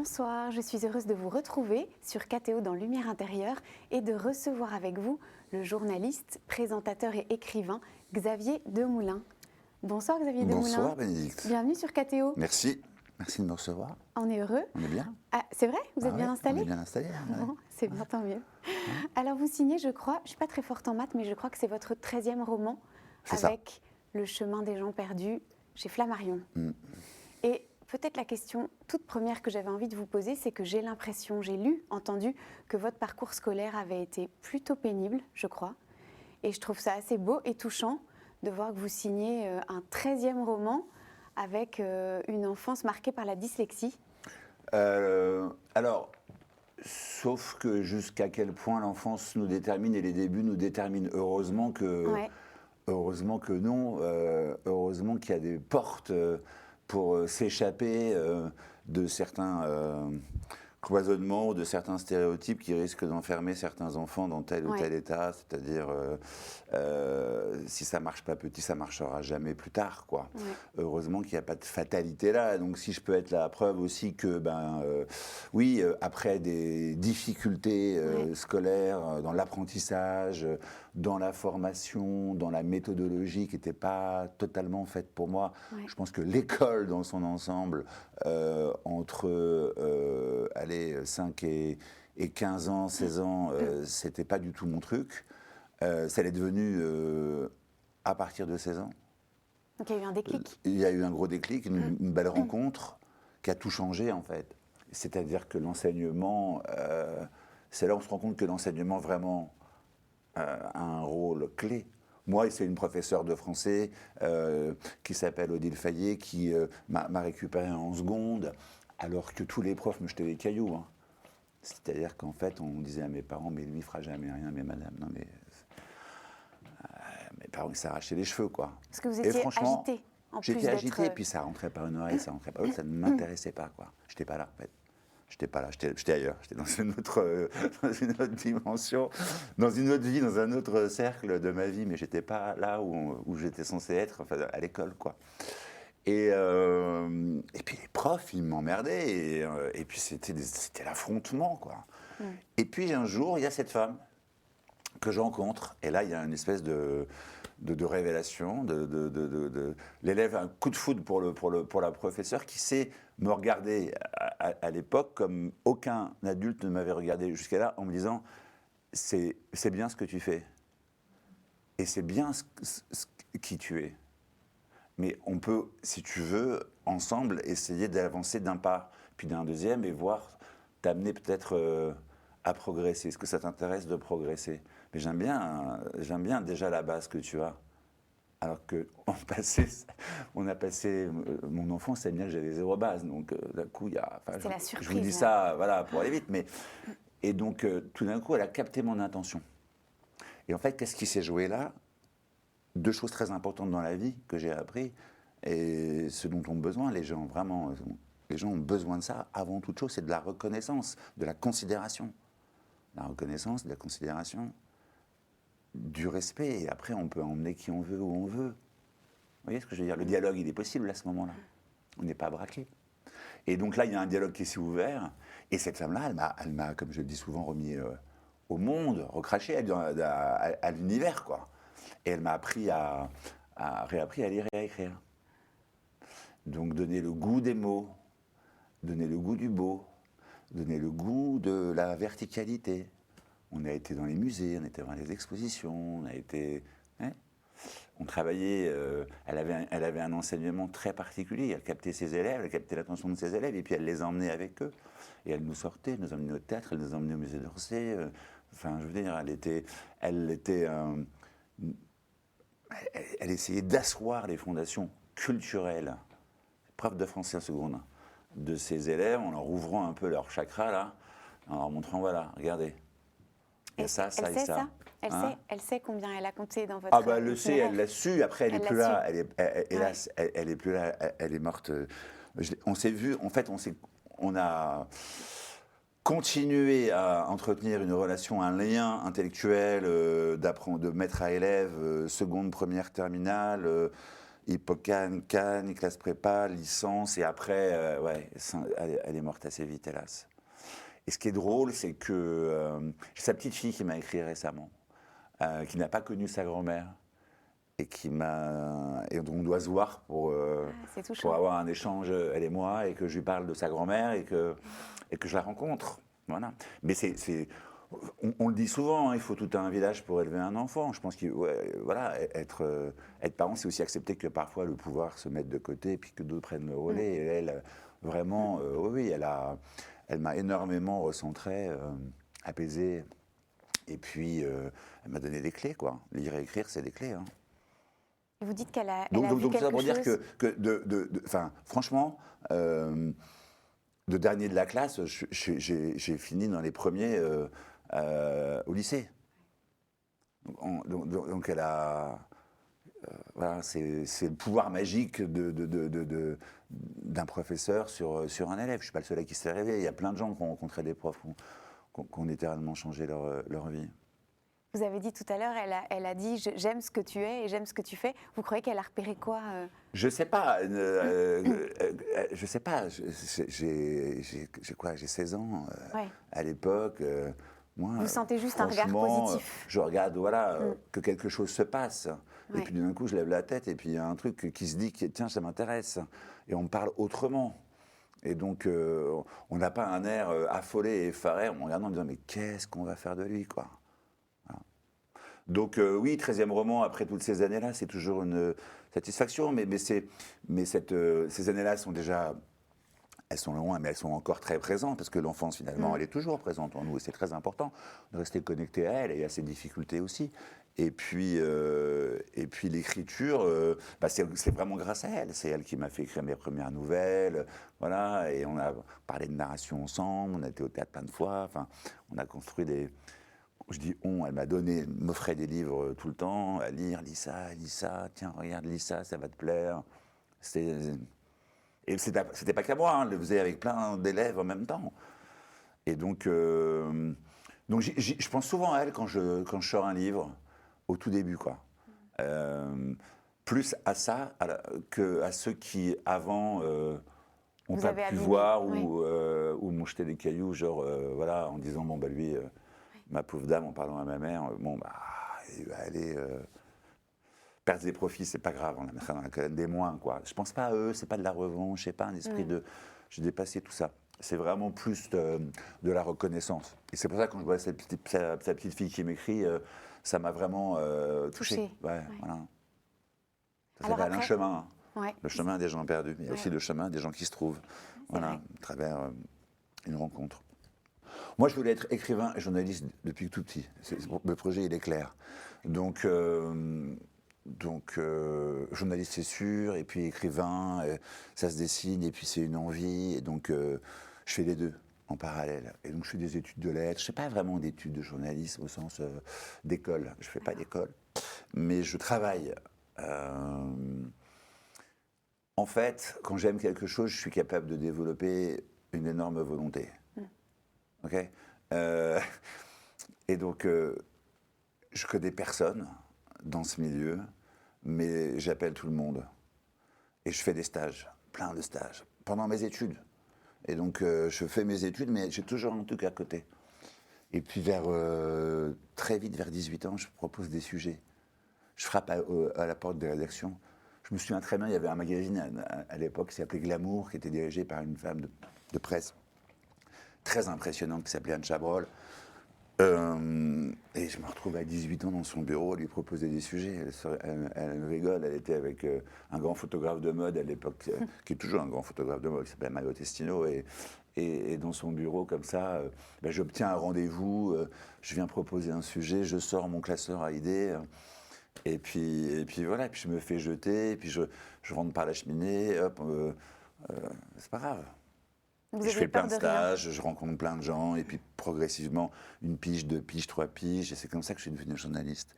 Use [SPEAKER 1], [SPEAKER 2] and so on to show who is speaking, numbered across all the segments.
[SPEAKER 1] Bonsoir, je suis heureuse de vous retrouver sur KTO dans Lumière Intérieure et de recevoir avec vous le journaliste, présentateur et écrivain Xavier Demoulin. Bonsoir Xavier Demoulin.
[SPEAKER 2] Bonsoir Bénédicte.
[SPEAKER 1] Bienvenue sur KTO.
[SPEAKER 2] Merci, merci de me recevoir.
[SPEAKER 1] On est heureux.
[SPEAKER 2] On est bien.
[SPEAKER 1] Ah, c'est vrai? Vous êtes bien installé?
[SPEAKER 2] On est bien installé.
[SPEAKER 1] Bon, c'est bien, tant mieux. Alors vous signez, je crois, je ne suis pas très forte en maths, mais je crois que c'est votre 13e roman avec Le chemin des gens perdus chez Flammarion. Et peut-être la question toute première que j'avais envie de vous poser, c'est que j'ai l'impression, j'ai lu, entendu, que votre parcours scolaire avait été plutôt pénible, je crois. Et je trouve ça assez beau et touchant de voir que vous signez un 13e roman avec une enfance marquée par la dyslexie.
[SPEAKER 2] Alors, sauf que jusqu'à quel point l'enfance nous détermine et les débuts nous déterminent. Heureusement que non. Heureusement qu'il y a des portes pour s'échapper de certains cloisonnements ou de certains stéréotypes qui risquent d'enfermer certains enfants dans tel ou tel état. C'est-à-dire, si ça ne marche pas petit, ça ne marchera jamais plus tard, quoi. Heureusement qu'il n'y a pas de fatalité là. Donc si je peux être la preuve aussi que, après des difficultés scolaires, dans l'apprentissage, dans la formation, dans la méthodologie qui n'était pas totalement faite pour moi, je pense que l'école dans son ensemble, entre 5 et 15 ans, 16 ans, c'était pas du tout mon truc. Ça l'est devenu à partir de 16 ans.
[SPEAKER 1] Donc il y a eu un déclic.
[SPEAKER 2] Il y a eu un gros déclic, une belle rencontre qui a tout changé en fait. C'est-à-dire que l'enseignement, c'est là où on se rend compte que l'enseignement vraiment a un rôle clé. Moi, c'est une professeure de français qui s'appelle Odile Fayet qui m'a récupéré en seconde, alors que tous les profs me jetaient des cailloux. Hein. C'est-à-dire qu'en fait, on disait à mes parents, mais lui, il fera jamais rien, mais madame, non mais... mes parents, ils s'arrachaient les cheveux, quoi.
[SPEAKER 1] Parce que vous étiez agité, en plus
[SPEAKER 2] j'étais agité,
[SPEAKER 1] d'être...
[SPEAKER 2] puis ça rentrait par une oreille, ça rentrait par l'autre, ça ne m'intéressait pas, quoi. J'étais pas là, en fait. J'étais pas là, j'étais ailleurs, j'étais dans une autre dimension, dans une autre vie, dans un autre cercle de ma vie, mais j'étais pas là où j'étais censé être, enfin, à l'école, quoi. Et puis les profs, ils m'emmerdaient, et puis c'était l'affrontement, quoi. Et puis un jour, il y a cette femme que je rencontre, et là, il y a une espèce de révélation, l'élève a un coup de foudre pour la professeure qui sait me regarder à l'époque comme aucun adulte ne m'avait regardé jusqu'à là, en me disant c'est bien ce que tu fais, et c'est bien qui tu es. Mais on peut, si tu veux, ensemble, essayer d'avancer d'un pas, puis d'un deuxième, et voir t'amener peut-être à progresser. Est-ce que ça t'intéresse de progresser? Mais j'aime bien déjà la base que tu as. Alors qu'on a passé mon enfance, c'est bien que j'avais 0 base. Donc d'un coup, il y a...
[SPEAKER 1] C'est la surprise.
[SPEAKER 2] Je vous dis ça, voilà, pour aller vite. Et donc, tout d'un coup, elle a capté mon intention. Et en fait, qu'est-ce qui s'est joué là? 2 choses très importantes dans la vie que j'ai appris, et ce dont ont besoin les gens, vraiment, les gens ont besoin de ça, avant toute chose, c'est de la reconnaissance, de la considération. La reconnaissance, de la considération, du respect, et après on peut emmener qui on veut, où on veut. Vous voyez ce que je veux dire? Le dialogue, il est possible à ce moment-là. On n'est pas braqué. Et donc là, il y a un dialogue qui s'est ouvert, et cette femme-là, elle m'a, comme je le dis souvent, remis au monde, recraché à l'univers, quoi. Et elle m'a réappris à lire et à écrire. Donc donner le goût des mots, donner le goût du beau, donner le goût de la verticalité. On a été dans les musées, on était dans les expositions, on a été... on travaillait, elle avait un enseignement très particulier, elle captait ses élèves, elle captait l'attention de ses élèves, et puis elle les emmenait avec eux. Et elle nous sortait, elle nous emmenait au théâtre, elle nous emmenait au musée d'Orsay. Enfin, je veux dire, elle essayait d'asseoir les fondations culturelles, prof de français en seconde, de ses élèves, en leur ouvrant un peu leur chakra, là, en leur montrant, voilà, regardez.
[SPEAKER 1] Et ça, ça et ça. Elle sait combien elle a compté dans votre...
[SPEAKER 2] Ah bah elle le sait, elle l'a su, après elle n'est plus là, hélas, elle n'est plus là, elle est morte. On s'est vu, en fait, on a continué à entretenir une relation, un lien intellectuel, de maître à élève, seconde, première, terminale, Hippocane, Cannes, classe prépa, licence, et après, elle est morte assez vite, hélas. Et ce qui est drôle, c'est que j'ai sa petite fille qui m'a écrit récemment, qui n'a pas connu sa grand-mère, et donc on doit se voir pour avoir un échange, elle et moi, et que je lui parle de sa grand-mère, et que je la rencontre. Voilà. Mais on le dit souvent, hein, il faut tout un village pour élever un enfant. Je pense que être parent, c'est aussi accepter que parfois le pouvoir se mette de côté et puis que d'autres prennent le relais. Et elle, vraiment, elle m'a énormément recentré, apaisé. Et puis, elle m'a donné des clés, quoi. Lire et écrire, c'est des clés. Hein.
[SPEAKER 1] Et vous dites qu'elle a
[SPEAKER 2] Donc
[SPEAKER 1] vu quelque
[SPEAKER 2] ça pour dire
[SPEAKER 1] chose...
[SPEAKER 2] franchement, de dernier de la classe, j'ai fini dans les premiers au lycée. Donc elle a... voilà, c'est le pouvoir magique d'un professeur sur un élève. Je ne suis pas le seul à qui s'est rêvé. Il y a plein de gens qui ont rencontré des profs qui ont littéralement changé leur vie.
[SPEAKER 1] Vous avez dit tout à l'heure, elle a dit « j'aime ce que tu es et j'aime ce que tu fais ». Vous croyez qu'elle a repéré quoi
[SPEAKER 2] Je sais pas. Je sais pas. J'ai quoi? J'ai 16 ans. À l'époque, moi,
[SPEAKER 1] vous sentez juste un regard positif.
[SPEAKER 2] Je regarde, que quelque chose se passe. Et puis d'un coup, je lève la tête et puis il y a un truc qui se dit, tiens, ça m'intéresse. Et on me parle autrement. Et donc, on n'a pas un air affolé et effaré en me regardant en me disant, mais qu'est-ce qu'on va faire de lui, quoi. Donc oui, 13e roman, après toutes ces années-là, c'est toujours une satisfaction, mais ces années-là sont déjà, elles sont loin, mais elles sont encore très présentes, parce que l'enfance, finalement, elle est toujours présente en nous, et c'est très important de rester connecté à elle, et à ses difficultés aussi. Et puis l'écriture, c'est vraiment grâce à elle. C'est elle qui m'a fait écrire mes premières nouvelles, voilà, et on a parlé de narration ensemble, on a été au théâtre plein de fois, enfin, on a construit des... Je dis on, elle m'offrait des livres tout le temps, à lire, lis ça, tiens, regarde, lis ça va te plaire. Et c'était pas qu'à moi, hein, elle le faisait avec plein d'élèves en même temps. Et donc je pense souvent à elle quand je sors un livre, au tout début, quoi. Plus à ça qu'à ceux qui, avant, ont pas pu voir ou m'ont jeté des cailloux, genre, voilà, en disant, bon, bah lui... ma pauvre dame, en parlant à ma mère, il va aller perdre des profits, c'est pas grave, on la mettra dans la colonne des moins, quoi. Je pense pas à eux, c'est pas de la revanche, c'est pas un esprit de... J'ai dépassé tout ça. C'est vraiment plus de la reconnaissance. Et c'est pour ça que quand je vois sa petite fille qui m'écrit, ça m'a vraiment touché. Voilà. Ça s'appelle un chemin. Le chemin des gens perdus, mais il y a aussi le chemin des gens qui se trouvent. À travers une rencontre. Moi, je voulais être écrivain et journaliste depuis tout petit. Le projet, il est clair. Donc journaliste, c'est sûr, et puis écrivain, ça se dessine, et puis c'est une envie. Et donc, je fais les deux en parallèle. Et donc, je fais des études de lettres. Je ne fais pas vraiment d'études de journalisme au sens d'école. Je ne fais pas d'école. Mais je travaille. En fait, quand j'aime quelque chose, je suis capable de développer une énorme volonté. Ok. Et donc, je connais personne dans ce milieu, mais j'appelle tout le monde. Et je fais des stages, plein de stages, pendant mes études. Et donc, je fais mes études, mais j'ai toujours un truc à côté. Et puis, très vite, vers 18 ans, je propose des sujets. Je frappe à la porte des rédactions. Je me souviens très bien, il y avait un magazine à l'époque qui s'appelait Glamour, qui était dirigé par une femme de presse très impressionnante qui s'appelait Anne Chabrol. Et je me retrouve à 18 ans dans son bureau à lui proposer des sujets. Elle rigole, elle était avec un grand photographe de mode à l'époque, qui est toujours un grand photographe de mode, qui s'appelle Mario Testino. Et dans son bureau, comme ça, j'obtiens un rendez-vous, je viens proposer un sujet, je sors mon classeur à idées. Et puis voilà, et puis je me fais jeter, et puis je rentre par la cheminée, hop, c'est pas grave. Je fais plein de stages, je rencontre plein de gens, et puis progressivement, 1 pige, 2 piges, 3 piges, et c'est comme ça que je suis devenu journaliste.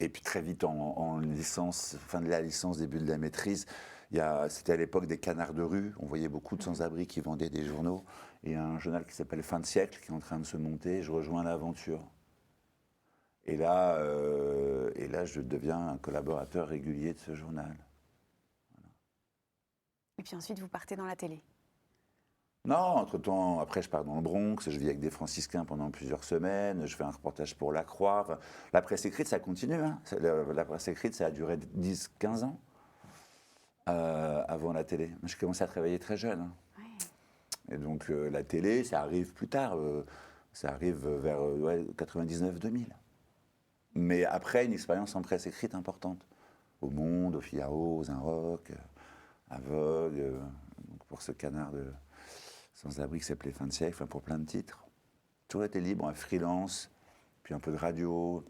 [SPEAKER 2] Et puis très vite, en licence, fin de la licence, début de la maîtrise, c'était à l'époque des canards de rue, on voyait beaucoup de sans-abri qui vendaient des journaux, et un journal qui s'appelle Fin de siècle, qui est en train de se monter, je rejoins l'aventure. Et là, je deviens un collaborateur régulier de ce journal.
[SPEAKER 1] Voilà. Et puis ensuite, vous partez dans la télé.
[SPEAKER 2] Non, entre-temps, après, je pars dans le Bronx, je vis avec des franciscains pendant plusieurs semaines, je fais un reportage pour La Croix. Enfin, la presse écrite, ça continue. Hein. La presse écrite, ça a duré 10-15 ans avant la télé. J'ai commencé à travailler très jeune. Hein. Ouais. Et donc, la télé, ça arrive plus tard. Ça arrive vers 99-2000. Mais après, une expérience en presse écrite importante. Au Monde, au Figaro, aux Inrock, à Vogue, pour ce canard de sans-abri qui s'appelait Fin de siècle, enfin pour plein de titres. Toujours été libre, un freelance, puis un peu de radio,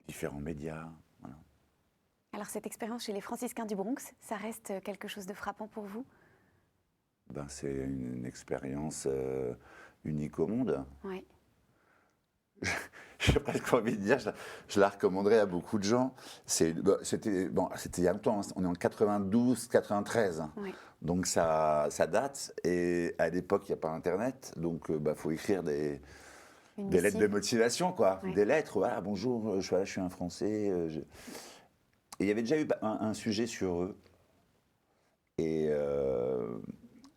[SPEAKER 2] différents médias. Voilà.
[SPEAKER 1] Alors cette expérience chez les franciscains du Bronx, ça reste quelque chose de frappant pour vous?
[SPEAKER 2] C'est une expérience unique au monde.
[SPEAKER 1] Oui.
[SPEAKER 2] J'ai presque envie de dire, je la recommanderais à beaucoup de gens. C'était il y a longtemps, on est en 92, 93. Oui. Donc ça date. Et à l'époque, il n'y a pas Internet. Donc il faut écrire des lettres de motivation, quoi. Oui. Des lettres. Voilà, bonjour, je suis un Français. Et il y avait déjà eu un sujet sur eux. Et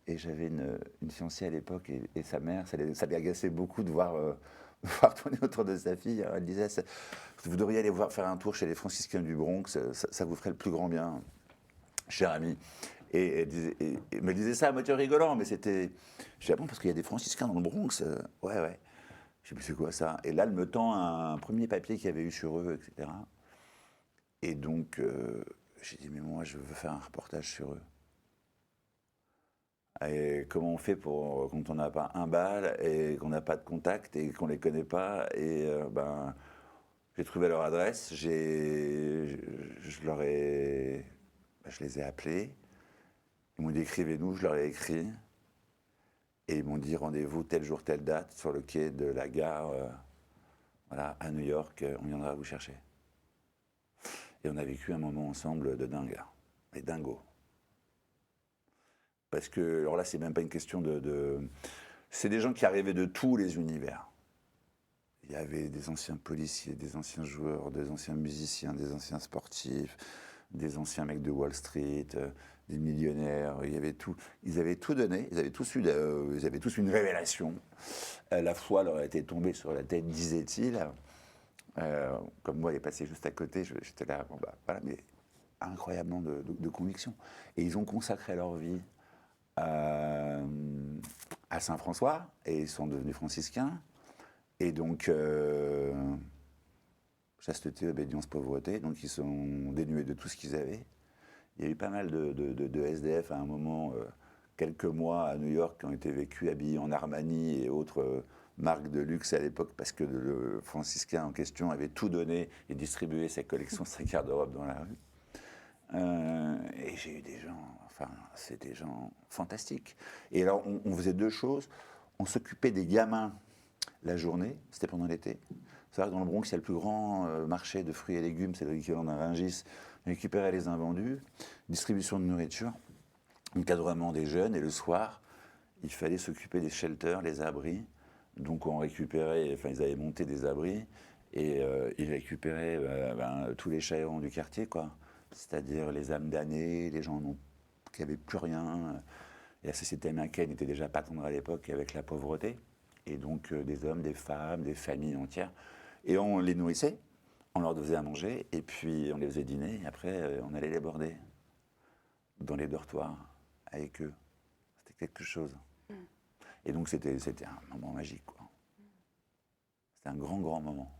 [SPEAKER 2] j'avais une fiancée à l'époque et sa mère, ça les agaçait beaucoup de voir tourner autour de sa fille. Elle disait, vous devriez aller faire un tour chez les franciscains du Bronx, ça vous ferait le plus grand bien, cher ami. Et elle me disait ça à moitié rigolant, mais c'était... Je dis, bon, parce qu'il y a des franciscains dans le Bronx. Ouais. Je sais plus c'est quoi ça. Et là, elle me tend un premier papier qu'il y avait eu sur eux, etc. Et donc, j'ai dit, mais moi, je veux faire un reportage sur eux. Et comment on fait quand on n'a pas un bal et qu'on n'a pas de contact et qu'on ne les connaît pas. Et j'ai trouvé leur adresse, je les ai appelés. Ils m'ont dit écrivez-nous, je leur ai écrit. Et ils m'ont dit rendez-vous tel jour, telle date sur le quai de la gare à New York, on viendra vous chercher. Et on a vécu un moment ensemble de dingue, mais dingo. Parce que, alors là, c'est même pas une question c'est des gens qui arrivaient de tous les univers. Il y avait des anciens policiers, des anciens joueurs, des anciens musiciens, des anciens sportifs, des anciens mecs de Wall Street, des millionnaires. Il y avait tout. Ils avaient tout donné. Ils avaient tous une révélation. La foi leur était tombée sur la tête, disait-il. Comme moi, il est passé juste à côté. J'étais là, voilà, mais incroyablement de conviction. Et ils ont consacré leur vie à Saint-François, et ils sont devenus franciscains. Et donc, chasteté, obédience, pauvreté, donc ils sont dénués de tout ce qu'ils avaient. Il y a eu pas mal de SDF à un moment, quelques mois à New York, qui ont été vécus habillés en Armani et autres marques de luxe à l'époque, parce que le franciscain en question avait tout donné et distribué sa collection 5 quarts d'Europe dans la rue. Et j'ai eu des gens, c'est des gens fantastiques. Et alors, on faisait deux choses. On s'occupait des gamins la journée, c'était pendant l'été. C'est vrai que dans le Bronx, il y a le plus grand marché de fruits et légumes, c'est l'équivalent d'un Rungis. On récupérait les invendus, distribution de nourriture, encadrement des jeunes, et le soir, il fallait s'occuper des shelters, les abris. Donc on récupérait, ils avaient monté des abris, et ils récupéraient tous les chaérons du quartier, quoi. C'est-à-dire les âmes damnées, les gens qui n'avaient plus rien. Et la société américaine n'était déjà pas tendre à l'époque avec la pauvreté. Et donc des hommes, des femmes, des familles entières. Et on les nourrissait, on leur faisait à manger, et puis on les faisait dîner, et après on allait les border dans les dortoirs avec eux. C'était quelque chose. Et donc c'était un moment magique, quoi. C'était un grand, grand moment.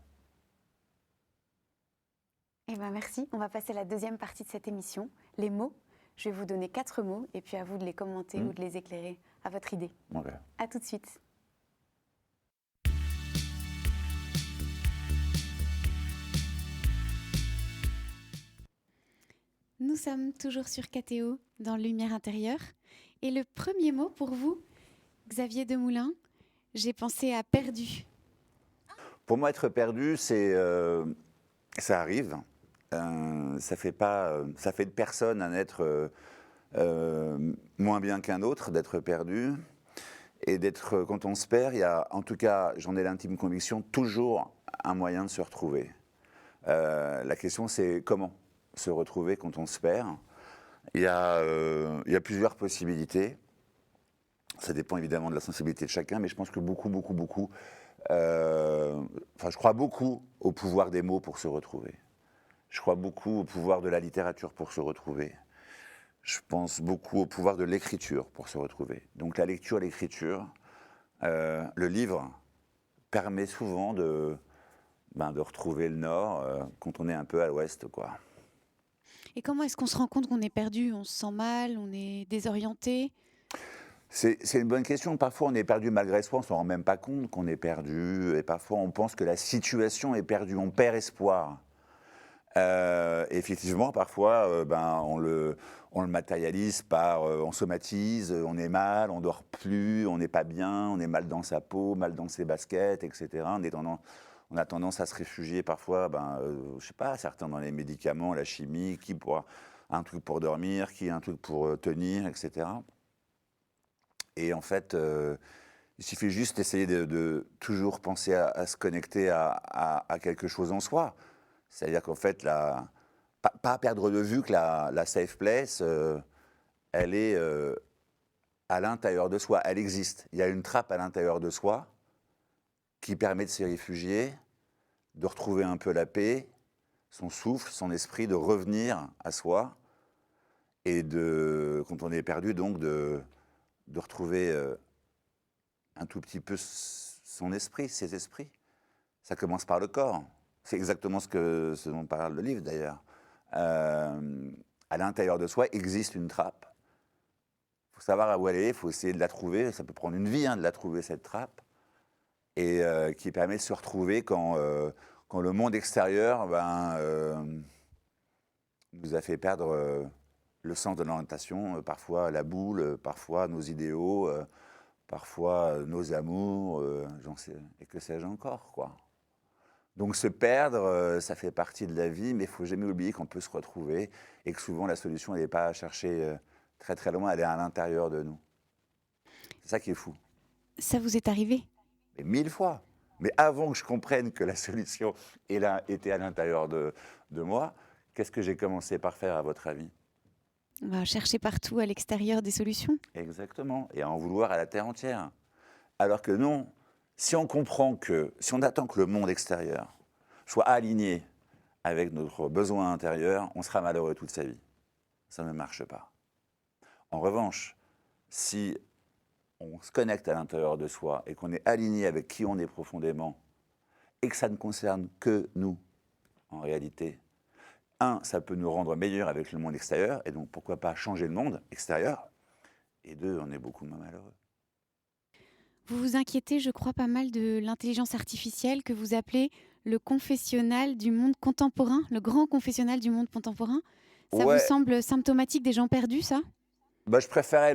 [SPEAKER 1] Eh bien, merci. On va passer à la deuxième partie de cette émission, les mots. Je vais vous donner 4 mots et puis à vous de les commenter ou de les éclairer à votre idée.
[SPEAKER 2] Okay.
[SPEAKER 1] À tout de suite. Nous sommes toujours sur KTO, dans Lumière intérieure. Et le premier mot pour vous, Xavier Demoulin, j'ai pensé à perdu.
[SPEAKER 2] Pour moi, être perdu, ça arrive. Ça fait de personne un être moins bien qu'un autre, d'être perdu. Et d'être, quand on se perd, il y a, en tout cas, j'en ai l'intime conviction, toujours un moyen de se retrouver. La question, c'est comment se retrouver quand on se perd. Il y a plusieurs possibilités. Ça dépend évidemment de la sensibilité de chacun, mais je pense que beaucoup, je crois beaucoup au pouvoir des mots pour se retrouver. Je crois beaucoup au pouvoir de la littérature pour se retrouver. Je pense beaucoup au pouvoir de l'écriture pour se retrouver. Donc la lecture, l'écriture, le livre permet souvent de retrouver le nord quand on est un peu à l'ouest, quoi.
[SPEAKER 1] Et comment est-ce qu'on se rend compte qu'on est perdu? On se sent mal, on est désorienté?
[SPEAKER 2] C'est une bonne question. Parfois, on est perdu malgré soi, on ne s'en rend même pas compte qu'on est perdu. Et parfois, on pense que la situation est perdue, on perd espoir. Effectivement, parfois, on le matérialise par, on somatise, on est mal, on dort plus, on n'est pas bien, on est mal dans sa peau, mal dans ses baskets, etc. On a tendance à se réfugier parfois, je sais pas, certains dans les médicaments, la chimie, qui pour un truc pour dormir, qui un truc pour tenir, etc. Et en fait, il suffit juste d'essayer de toujours penser à se connecter à quelque chose en soi. C'est-à-dire qu'en fait, pas perdre de vue que la safe place, elle est à l'intérieur de soi, elle existe. Il y a une trappe à l'intérieur de soi qui permet de s'y réfugier, de retrouver un peu la paix, son souffle, son esprit, de revenir à soi et quand on est perdu, donc de retrouver un tout petit peu son esprit, ses esprits. Ça commence par le corps. C'est exactement ce dont parle le livre, d'ailleurs. À l'intérieur de soi existe une trappe. Il faut savoir où elle est, il faut essayer de la trouver. Ça peut prendre une vie de la trouver, cette trappe. Et qui permet de se retrouver quand le monde extérieur nous a fait perdre le sens de l'orientation, parfois la boule, parfois nos idéaux, parfois nos amours, et que sais-je encore, quoi. Donc se perdre, ça fait partie de la vie, mais il ne faut jamais oublier qu'on peut se retrouver et que souvent la solution, elle n'est pas à chercher très très loin, elle est à l'intérieur de nous. C'est ça qui est fou.
[SPEAKER 1] Ça vous est arrivé?
[SPEAKER 2] Mais 1000 fois. Mais avant que je comprenne que la solution était à l'intérieur de moi, qu'est-ce que j'ai commencé par faire, à votre avis?
[SPEAKER 1] On va chercher partout à l'extérieur des solutions.
[SPEAKER 2] Exactement, et à en vouloir à la terre entière. Alors que non, si on comprend si on attend que le monde extérieur soit aligné avec notre besoin intérieur, on sera malheureux toute sa vie. Ça ne marche pas. En revanche, si on se connecte à l'intérieur de soi et qu'on est aligné avec qui on est profondément et que ça ne concerne que nous, en réalité, ça peut nous rendre meilleurs avec le monde extérieur et donc pourquoi pas changer le monde extérieur, et deux, on est beaucoup moins malheureux.
[SPEAKER 1] Vous vous inquiétez, je crois, pas mal de l'intelligence artificielle que vous appelez le confessionnal du monde contemporain, le grand confessionnal du monde contemporain. Ça vous semble symptomatique des gens perdus, ça?
[SPEAKER 2] Je préférais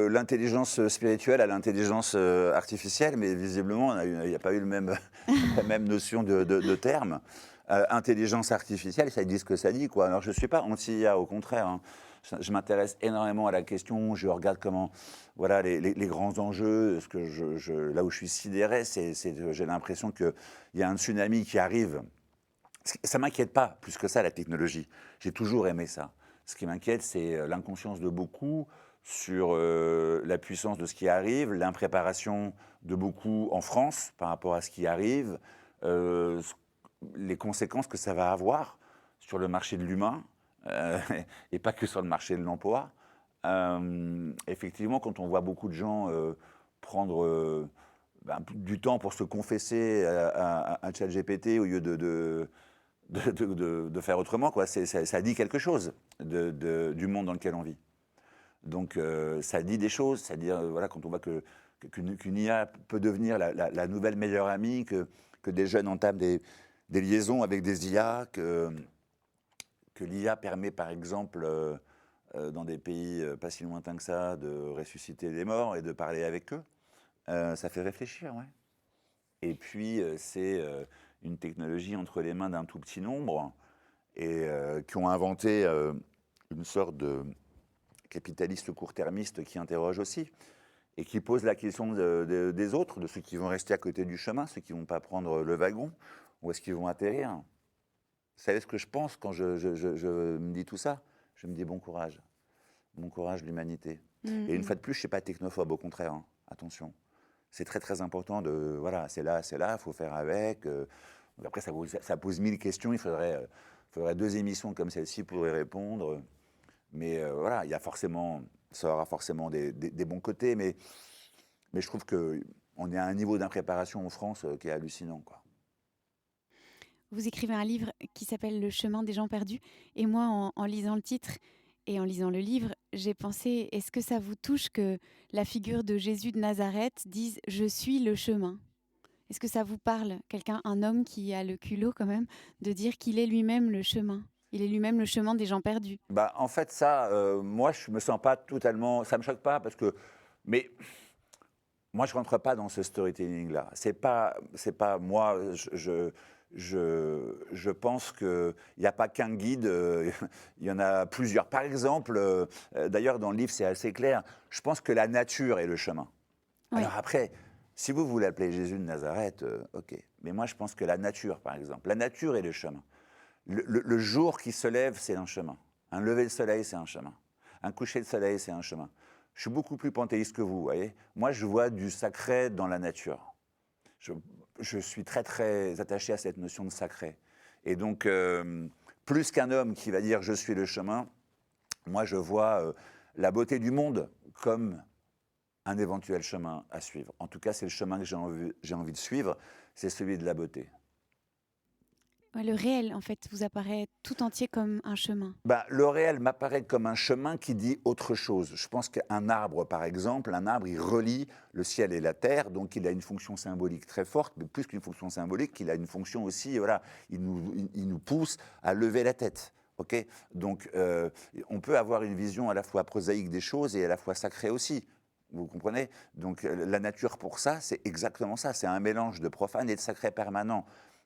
[SPEAKER 2] l'intelligence spirituelle à l'intelligence artificielle, mais visiblement, il n'y a pas eu la même notion de terme. Intelligence artificielle, ça dit ce que ça dit, quoi. Alors, je ne suis pas anti-IA, au contraire, hein. Je m'intéresse énormément à la question, je regarde comment, voilà, les grands enjeux. Là où je suis sidéré, j'ai l'impression qu'il y a un tsunami qui arrive. Ça ne m'inquiète pas plus que ça, la technologie. J'ai toujours aimé ça. Ce qui m'inquiète, c'est l'inconscience de beaucoup sur la puissance de ce qui arrive, l'impréparation de beaucoup en France par rapport à ce qui arrive, les conséquences que ça va avoir sur le marché de l'humain, et pas que sur le marché de l'emploi. Effectivement, quand on voit beaucoup de gens prendre du temps pour se confesser à ChatGPT au lieu de faire autrement, quoi. Ça dit quelque chose du monde dans lequel on vit. Donc ça dit des choses, c'est-à-dire voilà, quand on voit qu'une IA peut devenir la nouvelle meilleure amie, que des jeunes entament des liaisons avec des IA, que l'IA permet par exemple dans des pays pas si lointains que ça de ressusciter les morts et de parler avec eux, ça fait réfléchir, ouais. Et puis c'est une technologie entre les mains d'un tout petit nombre et qui ont inventé une sorte de capitaliste court-termiste qui interroge aussi. et qui pose la question des autres, de ceux qui vont rester à côté du chemin, ceux qui ne vont pas prendre le wagon, où est-ce qu'ils vont atterrir. Vous savez ce que je pense quand je me dis tout ça? Je me dis bon courage l'humanité. Et une fois de plus, je ne suis pas technophobe, au contraire, hein. Attention. C'est très très important de, voilà, c'est là, il faut faire avec. Après, ça pose 1000 questions, il faudrait 2 émissions comme celle-ci pour y répondre. Mais voilà, ça aura forcément des bons côtés, mais je trouve qu'on est à un niveau d'impréparation en France qui est hallucinant, quoi.
[SPEAKER 1] Vous écrivez un livre qui s'appelle Le chemin des gens perdus. Et moi, en lisant le titre et en lisant le livre, j'ai pensé, est-ce que ça vous touche que la figure de Jésus de Nazareth dise « Je suis le chemin » ? Est-ce que ça vous parle? Un homme qui a le culot quand même de dire qu'il est lui-même le chemin. Il est lui-même le chemin des gens perdus.
[SPEAKER 2] Bah, en fait, ça, moi, je me sens pas totalement... Ça me choque pas parce que... Mais moi, je rentre pas dans ce storytelling-là. C'est pas moi, je pense qu'il n'y a pas qu'un guide, il y en a plusieurs. Par exemple, d'ailleurs, dans le livre, c'est assez clair, je pense que la nature est le chemin.
[SPEAKER 1] Oui.
[SPEAKER 2] Alors après, si vous l'appelez Jésus de Nazareth, ok. Mais moi, je pense que la nature, par exemple, la nature est le chemin. Le jour qui se lève, c'est un chemin. Un lever de soleil, c'est un chemin. Un coucher de soleil, c'est un chemin. Je suis beaucoup plus panthéiste que vous, voyez. Moi, je vois du sacré dans la nature. Je suis très, très attaché à cette notion de sacré. Et donc, plus qu'un homme qui va dire « je suis le chemin », moi, je vois la beauté du monde comme un éventuel chemin à suivre. En tout cas, c'est le chemin que j'ai envie de suivre, c'est celui de la beauté.
[SPEAKER 1] Le réel, en fait, vous apparaît tout entier comme un chemin.
[SPEAKER 2] Ben, le réel m'apparaît comme un chemin qui dit autre chose. Je pense qu'un arbre, par exemple, il relie le ciel et la terre, donc il a une fonction symbolique très forte, mais plus qu'une fonction symbolique, il a une fonction aussi, voilà, il nous pousse à lever la tête. Okay, donc, on peut avoir une vision à la fois prosaïque des choses et à la fois sacrée aussi. Vous comprenez? Donc, la nature, pour ça, c'est exactement ça. C'est un mélange de profane et de sacré permanent.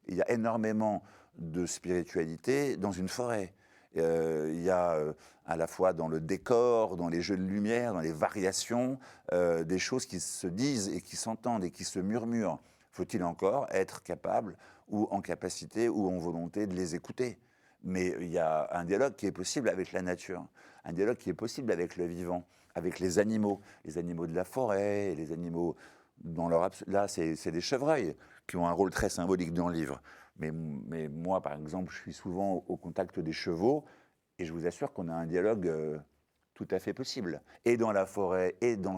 [SPEAKER 2] Il y a énormément de spiritualité dans une forêt. Il y a à la fois dans le décor, dans les jeux de lumière, dans les variations, des choses qui se disent et qui s'entendent et qui se murmurent. Faut-il encore être capable ou en capacité ou en volonté de les écouter? Mais il y a un dialogue qui est possible avec la nature, un dialogue qui est possible avec le vivant, avec les animaux de la forêt, les animaux dans leur là, c'est des chevreuils qui ont un rôle très symbolique dans le livre. Mais moi, par exemple, je suis souvent au contact des chevaux et je vous assure qu'on a un dialogue tout à fait possible. Et dans la forêt, et dans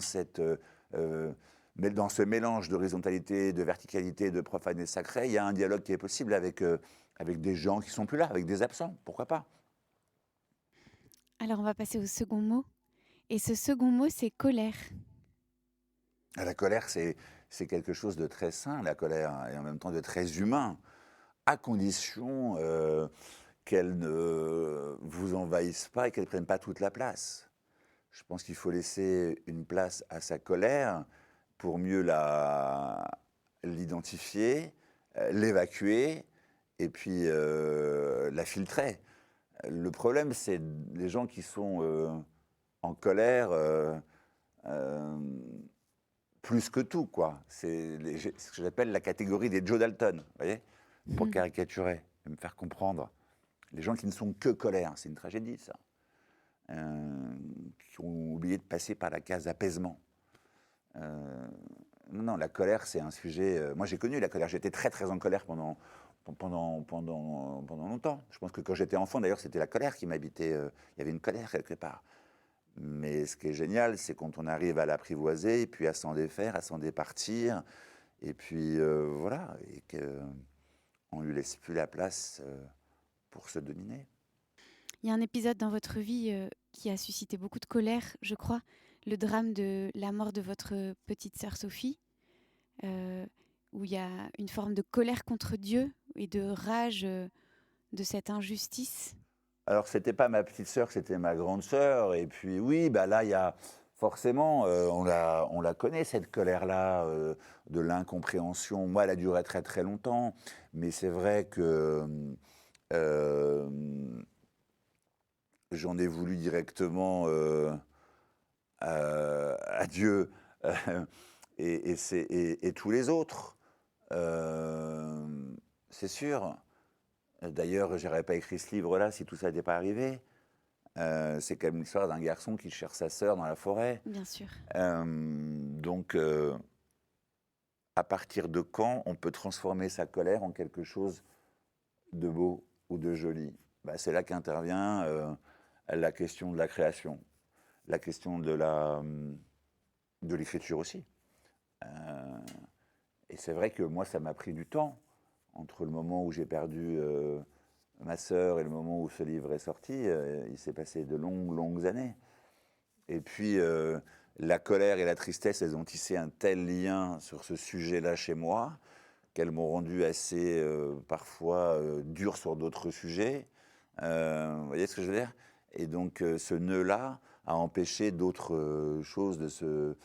[SPEAKER 2] dans ce mélange d'horizontalité, de verticalité, de profane et sacré, il y a un dialogue qui est possible avec des gens qui ne sont plus là, avec des absents. Pourquoi pas?
[SPEAKER 1] Alors, on va passer au second mot. Et ce second mot, c'est colère.
[SPEAKER 2] La colère, c'est quelque chose de très sain, la colère, et en même temps de très humain, à condition qu'elle ne vous envahisse pas et qu'elle ne prenne pas toute la place. Je pense qu'il faut laisser une place à sa colère pour mieux l'identifier, l'évacuer et puis la filtrer. Le problème, c'est les gens qui sont en colère plus que tout, quoi. C'est ce que j'appelle la catégorie des Joe Dalton, vous voyez, pour caricaturer et me faire comprendre. Les gens qui ne sont que colère, c'est une tragédie, ça. Qui ont oublié de passer par la case apaisement. Non, la colère, c'est un sujet... moi, j'ai connu la colère. J'étais très, très en colère pendant longtemps. Je pense que quand j'étais enfant, d'ailleurs, c'était la colère qui m'habitait. Il y avait une colère quelque part. Mais ce qui est génial, c'est quand on arrive à l'apprivoiser, et puis à s'en défaire, à s'en départir, et puis voilà, et qu'on ne lui laisse plus la place pour se dominer.
[SPEAKER 1] Il y a un épisode dans votre vie qui a suscité beaucoup de colère, je crois, le drame de la mort de votre petite sœur Sophie, où il y a une forme de colère contre Dieu et de rage de cette injustice.
[SPEAKER 2] Alors, c'était pas ma petite sœur, c'était ma grande sœur, et puis oui, bah là, il y a forcément, on la connaît, cette colère-là, de l'incompréhension. Moi, elle a duré très très longtemps, mais c'est vrai que j'en ai voulu directement à Dieu et tous les autres. C'est sûr. D'ailleurs, je n'aurais pas écrit ce livre-là si tout ça n'était pas arrivé. C'est quand même l'histoire d'un garçon qui cherche sa sœur dans la forêt.
[SPEAKER 1] Bien sûr.
[SPEAKER 2] Donc, à partir de quand on peut transformer sa colère en quelque chose de beau ou de joli? C'est là qu'intervient la question de la création, la question de l'écriture aussi. Et c'est vrai que moi, ça m'a pris du temps, entre le moment où j'ai perdu ma sœur et le moment où ce livre est sorti. Il s'est passé de longues années. Et puis, la colère et la tristesse, elles ont tissé un tel lien sur ce sujet-là chez moi, qu'elles m'ont rendu assez, parfois, dur sur d'autres sujets. Vous voyez ce que je veux dire? Et donc, ce nœud-là a empêché d'autres choses de se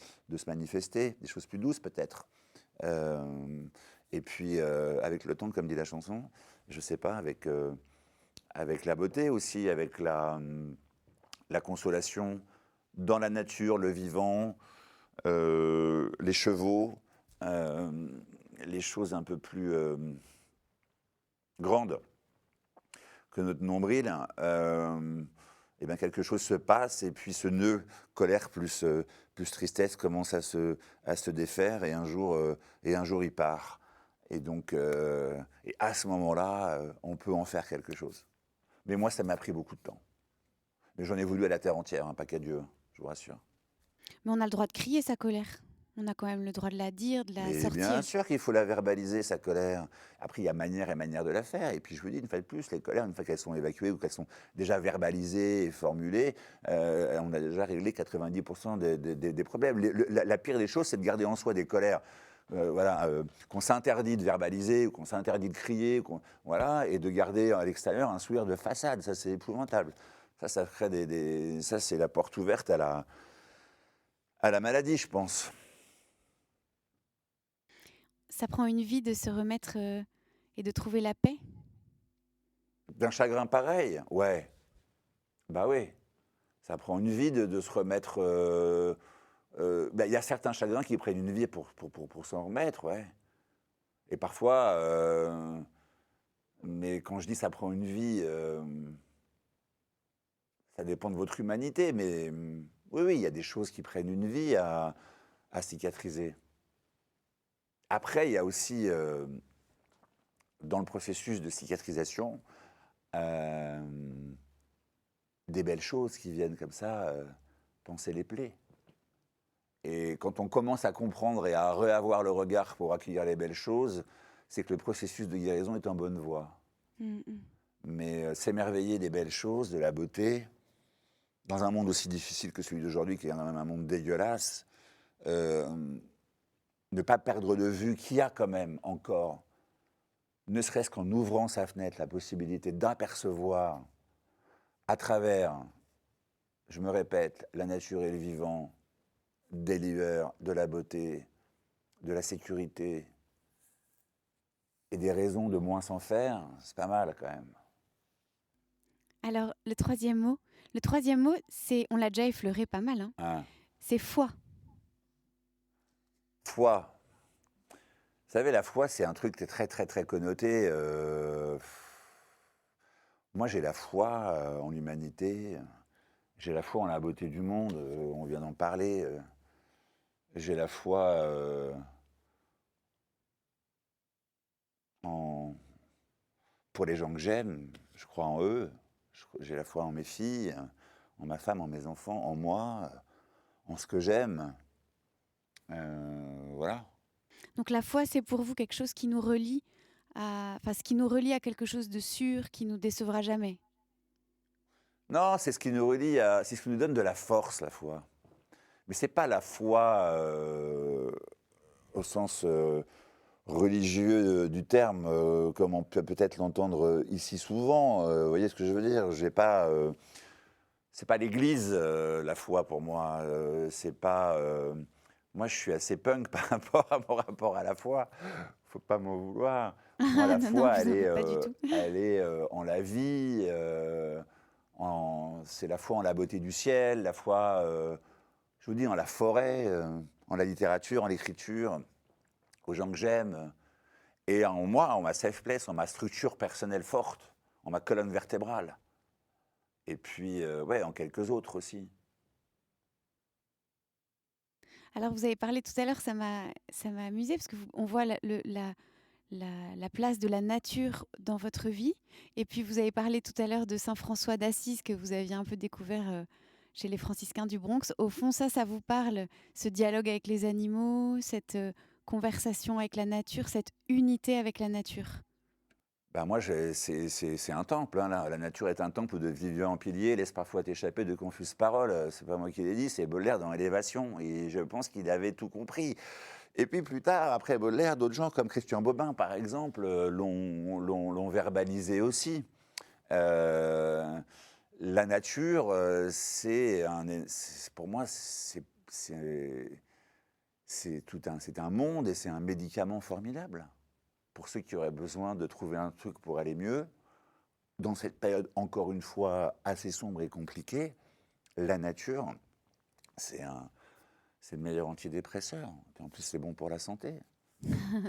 [SPEAKER 2] manifester, des choses plus douces peut-être. Et puis, avec le temps, comme dit la chanson, je ne sais pas, avec la beauté aussi, avec la consolation dans la nature, le vivant, les chevaux, les choses un peu plus grandes que notre nombril, et bien quelque chose se passe, et puis ce nœud colère plus tristesse commence à se défaire, et un jour il part. Et donc, et à ce moment-là, on peut en faire quelque chose. Mais moi, ça m'a pris beaucoup de temps. Mais j'en ai voulu à la terre entière, pas qu'à Dieu, je vous rassure.
[SPEAKER 1] Mais on a le droit de crier sa colère. On a quand même le droit de la dire, de la sortir.
[SPEAKER 2] Bien sûr qu'il faut la verbaliser, sa colère. Après, il y a manière et manière de la faire. Et puis, je vous dis, une fois de plus, les colères, une fois qu'elles sont évacuées ou qu'elles sont déjà verbalisées et formulées, on a déjà réglé 90% des problèmes. La pire des choses, c'est de garder en soi des colères. Qu'on s'interdit de verbaliser ou qu'on s'interdit de crier, voilà, et de garder à l'extérieur un sourire de façade. Ça, c'est épouvantable. Ça crée ça, c'est la porte ouverte à la maladie, je pense.
[SPEAKER 1] Ça prend une vie de se remettre et de trouver la paix?
[SPEAKER 2] D'un chagrin pareil, ouais. Bah oui. Ça prend une vie de se remettre. Il y a certains chagrins qui prennent une vie pour s'en remettre, ouais. Et parfois, mais quand je dis ça prend une vie, ça dépend de votre humanité, mais oui, il y a des choses qui prennent une vie à cicatriser. Après, il y a aussi, dans le processus de cicatrisation, des belles choses qui viennent comme ça panser les plaies. Et quand on commence à comprendre et à réavoir le regard pour accueillir les belles choses, c'est que le processus de guérison est en bonne voie. Mais s'émerveiller des belles choses, de la beauté, dans un monde aussi difficile que celui d'aujourd'hui, qui est quand même un monde dégueulasse, ne pas perdre de vue qu'il y a quand même encore, ne serait-ce qu'en ouvrant sa fenêtre, la possibilité d'apercevoir à travers, je me répète, la nature et le vivant, des lueurs, de la beauté, de la sécurité et des raisons de moins s'en faire, c'est pas mal quand même.
[SPEAKER 1] Alors, le troisième mot, c'est, on l'a déjà effleuré pas mal, c'est foi.
[SPEAKER 2] Foi. Vous savez, la foi, c'est un truc qui est très, très, très connoté. Moi, j'ai la foi en l'humanité. J'ai la foi en la beauté du monde. On vient d'en parler. J'ai la foi pour les gens que j'aime. Je crois en eux. J'ai la foi en mes filles, en ma femme, en mes enfants, en moi, en ce que j'aime. Voilà.
[SPEAKER 1] Donc la foi, c'est pour vous quelque chose qui nous relie à quelque chose de sûr, qui nous décevra jamais.
[SPEAKER 2] Non, c'est ce qui nous relie c'est ce qui nous donne de la force, la foi. Mais c'est pas la foi au sens religieux du terme, comme on peut peut-être l'entendre ici souvent. Vous voyez ce que je veux dire? C'est pas l'Église, la foi pour moi. C'est pas. Moi, je suis assez punk par rapport à mon rapport à la foi. Faut pas m'en vouloir. Moi, la foi, elle est en la vie. C'est la foi en la beauté du ciel, la foi, je vous dis, en la forêt. en la littérature, en l'écriture, aux gens que j'aime, et en moi, en ma safe place, en ma structure personnelle forte, en ma colonne vertébrale. Et puis, ouais, en quelques autres aussi.
[SPEAKER 1] Alors, vous avez parlé tout à l'heure, ça m'a amusé parce qu'on voit la place de la nature dans votre vie. Et puis, vous avez parlé tout à l'heure de Saint François d'Assise que vous aviez un peu découvert chez les franciscains du Bronx. Au fond, ça vous parle, ce dialogue avec les animaux, cette conversation avec la nature, cette unité avec la nature?
[SPEAKER 2] Ben moi, c'est un temple. Hein, là. La nature est un temple de vivants piliers, laisse parfois t'échapper de confuses paroles. C'est pas moi qui l'ai dit, c'est Baudelaire dans Élévation. Et je pense qu'il avait tout compris. Et puis plus tard, après Baudelaire, d'autres gens comme Christian Bobin, par exemple, l'ont verbalisé aussi. La nature, pour moi, c'est un monde et c'est un médicament formidable. Pour ceux qui auraient besoin de trouver un truc pour aller mieux, dans cette période, encore une fois, assez sombre et compliquée, la nature, c'est le meilleur antidépresseur. Et en plus, c'est bon pour la santé.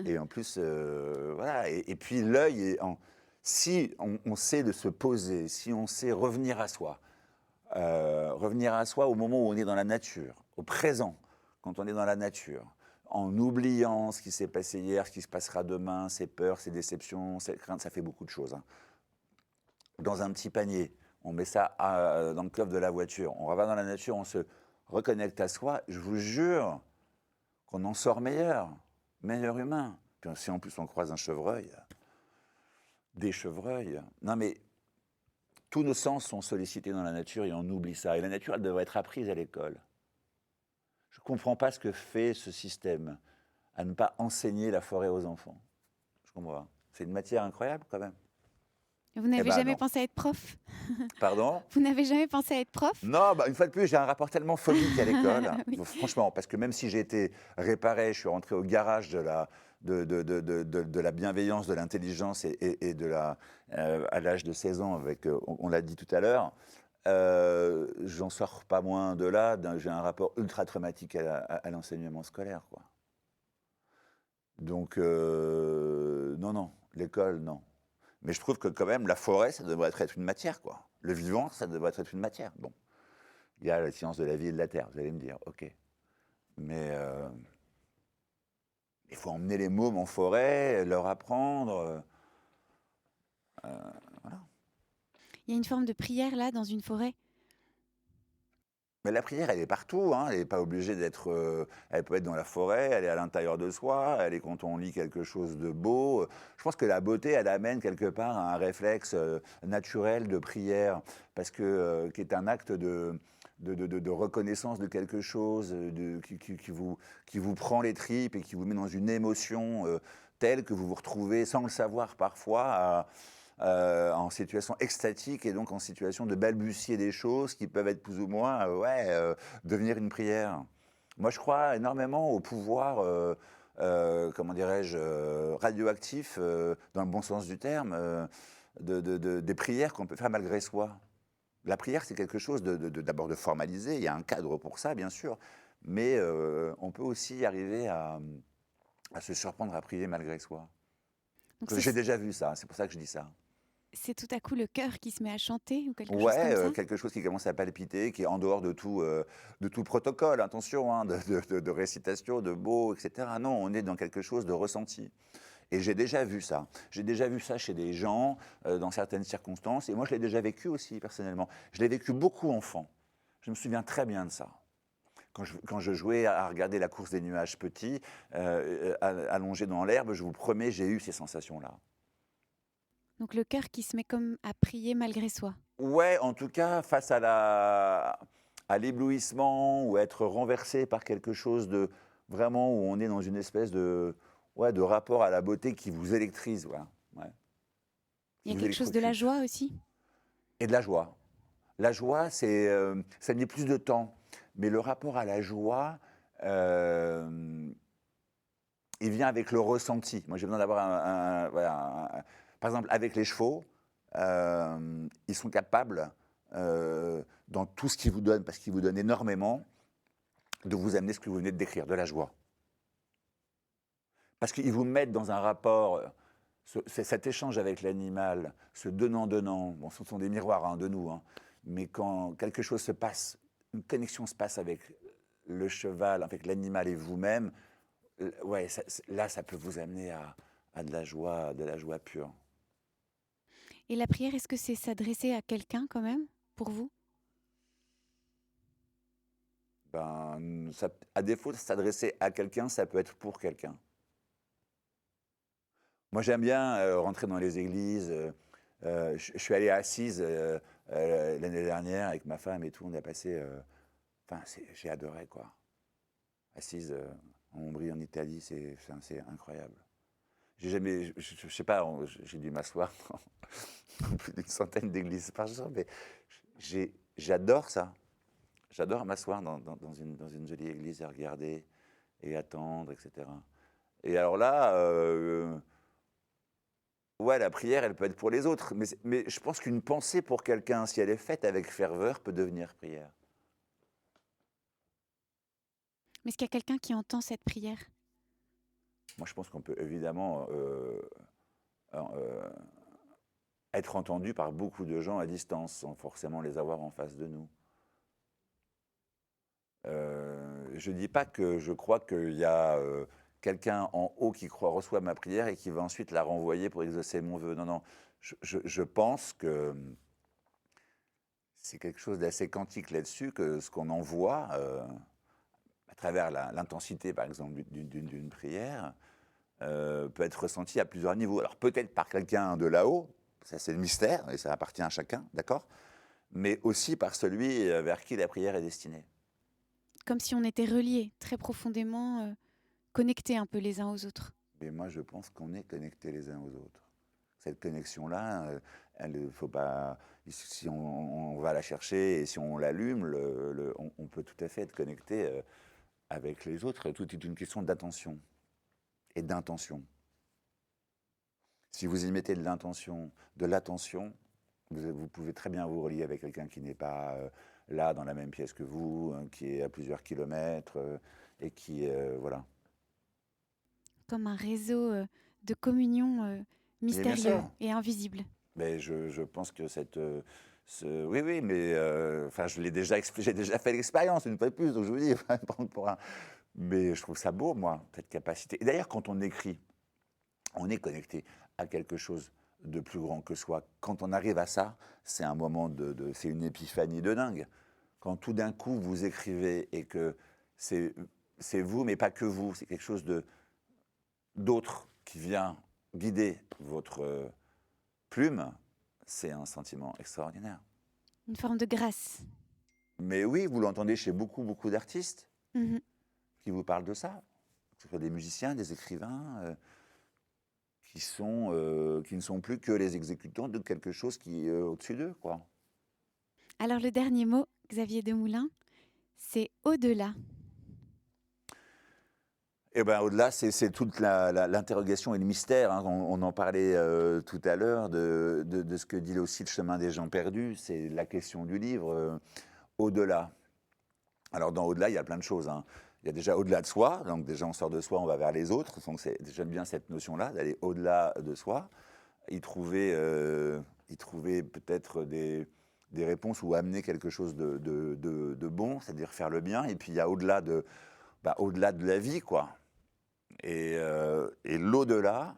[SPEAKER 2] Et en plus, voilà. Et puis l'œil, si on sait de se poser, si on sait revenir à soi au moment où on est dans la nature, au présent, quand on est dans la nature, en oubliant ce qui s'est passé hier, ce qui se passera demain, ses peurs, ses déceptions, ses craintes, ça fait beaucoup de choses. Hein. Dans un petit panier, on met ça dans le coffre de la voiture, on va dans la nature, on se reconnecte à soi, je vous jure qu'on en sort meilleur humain. Puis si en plus on croise un chevreuil, des chevreuils, non mais tous nos sens sont sollicités dans la nature et on oublie ça. Et la nature, elle devrait être apprise à l'école. Je ne comprends pas ce que fait ce système à ne pas enseigner la forêt aux enfants. Je comprends pas. C'est une matière incroyable quand même.
[SPEAKER 1] Vous n'avez jamais pensé à être prof?
[SPEAKER 2] Pardon?
[SPEAKER 1] Vous n'avez jamais pensé à être prof?
[SPEAKER 2] Non, bah, une fois de plus, j'ai un rapport tellement phobique à l'école.
[SPEAKER 1] Oui.
[SPEAKER 2] Franchement, parce que même si j'ai été réparé, je suis rentré au garage de la bienveillance, de l'intelligence et à l'âge de 16 ans, avec, on l'a dit tout à l'heure, j'en sors pas moins de là. J'ai un rapport ultra traumatique à l'enseignement scolaire, quoi. Donc, non, l'école, non. Mais je trouve que quand même, la forêt, ça devrait être une matière, quoi. Le vivant, ça devrait être une matière. Bon, il y a la science de la vie et de la terre, vous allez me dire, ok. Mais il faut emmener les mômes en forêt, leur apprendre. Voilà.
[SPEAKER 1] Il y a une forme de prière là, dans une forêt?
[SPEAKER 2] Mais la prière, elle est partout. Hein. Elle n'est pas obligée d'être. Elle peut être dans la forêt, elle est à l'intérieur de soi, elle est quand on lit quelque chose de beau. Je pense que la beauté, elle amène quelque part à un réflexe naturel de prière, parce que qui est un acte de reconnaissance de quelque chose, qui vous prend les tripes et qui vous met dans une émotion telle que vous vous retrouvez, sans le savoir parfois, en situation extatique et donc en situation de balbutier des choses qui peuvent être plus ou moins, devenir une prière. Moi, je crois énormément au pouvoir, comment dirais-je, radioactif, dans le bon sens du terme, des prières qu'on peut faire malgré soi. La prière, c'est quelque chose d'abord de formalisé, il y a un cadre pour ça, bien sûr, mais on peut aussi arriver à se surprendre à prier malgré soi. J'ai déjà vu ça, c'est pour ça que je dis ça.
[SPEAKER 1] C'est tout à coup le cœur qui se met à chanter ou quelque chose comme ça?
[SPEAKER 2] Quelque chose qui commence à palpiter, qui est en dehors de tout protocole, attention, hein, de récitation, de mots, etc. Non, on est dans quelque chose de ressenti. Et j'ai déjà vu ça. J'ai déjà vu ça chez des gens, dans certaines circonstances. Et moi, je l'ai déjà vécu aussi, personnellement. Je l'ai vécu beaucoup enfant. Je me souviens très bien de ça. Quand je jouais à regarder la course des nuages petits, allongé dans l'herbe, je vous promets, j'ai eu ces sensations-là.
[SPEAKER 1] Donc le cœur qui se met comme à prier malgré soi.
[SPEAKER 2] Ouais, en tout cas, face à l'éblouissement ou être renversé par quelque chose de vraiment où on est dans une espèce de rapport à la beauté qui vous électrise. Voilà. Ouais.
[SPEAKER 1] Il y a quelque chose de la joie aussi?
[SPEAKER 2] Et de la joie. La joie, ça met plus de temps. Mais le rapport à la joie, il vient avec le ressenti. Moi, j'ai besoin d'avoir par exemple, avec les chevaux, ils sont capables, dans tout ce qu'ils vous donnent, parce qu'ils vous donnent énormément, de vous amener ce que vous venez de décrire, de la joie. Parce qu'ils vous mettent dans un rapport, cet échange avec l'animal, ce donnant-donnant, bon, ce sont des miroirs de nous, mais quand quelque chose se passe, une connexion se passe avec le cheval, avec l'animal et vous-même, ouais, là, ça peut vous amener à de la joie pure.
[SPEAKER 1] Et la prière, est-ce que c'est s'adresser à quelqu'un quand même, pour vous?
[SPEAKER 2] Ben, à défaut de s'adresser à quelqu'un, ça peut être pour quelqu'un. Moi, j'aime bien rentrer dans les églises. Je suis allé à Assise l'année dernière avec ma femme et tout. On a passé... j'ai adoré, quoi. Assise, en Ombrie, en Italie, c'est incroyable. J'ai jamais... Je sais pas, j'ai dû m'asseoir dans plus d'une centaine d'églises par jour, mais j'adore ça. J'adore m'asseoir dans une jolie église et regarder et attendre, etc. Et alors là... ouais, la prière, elle peut être pour les autres, mais je pense qu'une pensée pour quelqu'un, si elle est faite avec ferveur, peut devenir prière.
[SPEAKER 1] Mais est-ce qu'il y a quelqu'un qui entend cette prière?
[SPEAKER 2] Moi, je pense qu'on peut évidemment être entendu par beaucoup de gens à distance, sans forcément les avoir en face de nous. Je ne dis pas que je crois qu'il y a quelqu'un en haut qui reçoit ma prière et qui va ensuite la renvoyer pour exaucer mon vœu. Non, non. Je pense que c'est quelque chose d'assez quantique là-dessus, que ce qu'on envoie à travers l'intensité, par exemple, d'une prière, peut être ressenti à plusieurs niveaux. Alors peut-être par quelqu'un de là-haut, ça c'est le mystère, et ça appartient à chacun, d'accord? Mais aussi par celui vers qui la prière est destinée.
[SPEAKER 1] Comme si on était reliés, très profondément connectés un peu les uns aux autres.
[SPEAKER 2] Mais moi, je pense qu'on est connectés les uns aux autres. Cette connexion-là, elle faut pas. Si on va la chercher et si on l'allume, on peut tout à fait être connecté avec les autres. Tout est une question d'attention et d'intention. Si vous y mettez de l'intention, de l'attention, vous pouvez très bien vous relier avec quelqu'un qui n'est pas là, dans la même pièce que vous, qui est à plusieurs kilomètres et qui, voilà.
[SPEAKER 1] Comme un réseau de communion mystérieux et invisible.
[SPEAKER 2] Mais je pense que oui, oui, mais enfin, j'ai déjà fait l'expérience une fois de plus, donc je vous dis, mais je trouve ça beau, moi, cette capacité. Et d'ailleurs, quand on écrit, on est connecté à quelque chose de plus grand que soi. Quand on arrive à ça, c'est un moment c'est une épiphanie de dingue. Quand tout d'un coup vous écrivez et que c'est vous, mais pas que vous, c'est quelque chose d'autre qui vient guider votre plume, c'est un sentiment extraordinaire.
[SPEAKER 1] Une forme de grâce.
[SPEAKER 2] Mais oui, vous l'entendez chez beaucoup, beaucoup d'artistes qui vous parlent de ça. Que ce soit des musiciens, des écrivains, qui ne sont plus que les exécutants de quelque chose qui est au-dessus d'eux, quoi.
[SPEAKER 1] Alors le dernier mot, Xavier Demoulin, c'est au-delà.
[SPEAKER 2] Eh bien, au-delà, c'est toute l'interrogation et le mystère. On en parlait tout à l'heure de ce que dit aussi le chemin des gens perdus. C'est la question du livre. Au-delà. Alors, dans au-delà, il y a plein de choses. Il y a déjà au-delà de soi. Donc, déjà, on sort de soi, on va vers les autres. Donc, j'aime bien cette notion-là, d'aller au-delà de soi. Y trouver peut-être des réponses ou amener quelque chose de bon, c'est-à-dire faire le bien. Et puis, il y a au-delà de la vie, quoi. Et l'au-delà,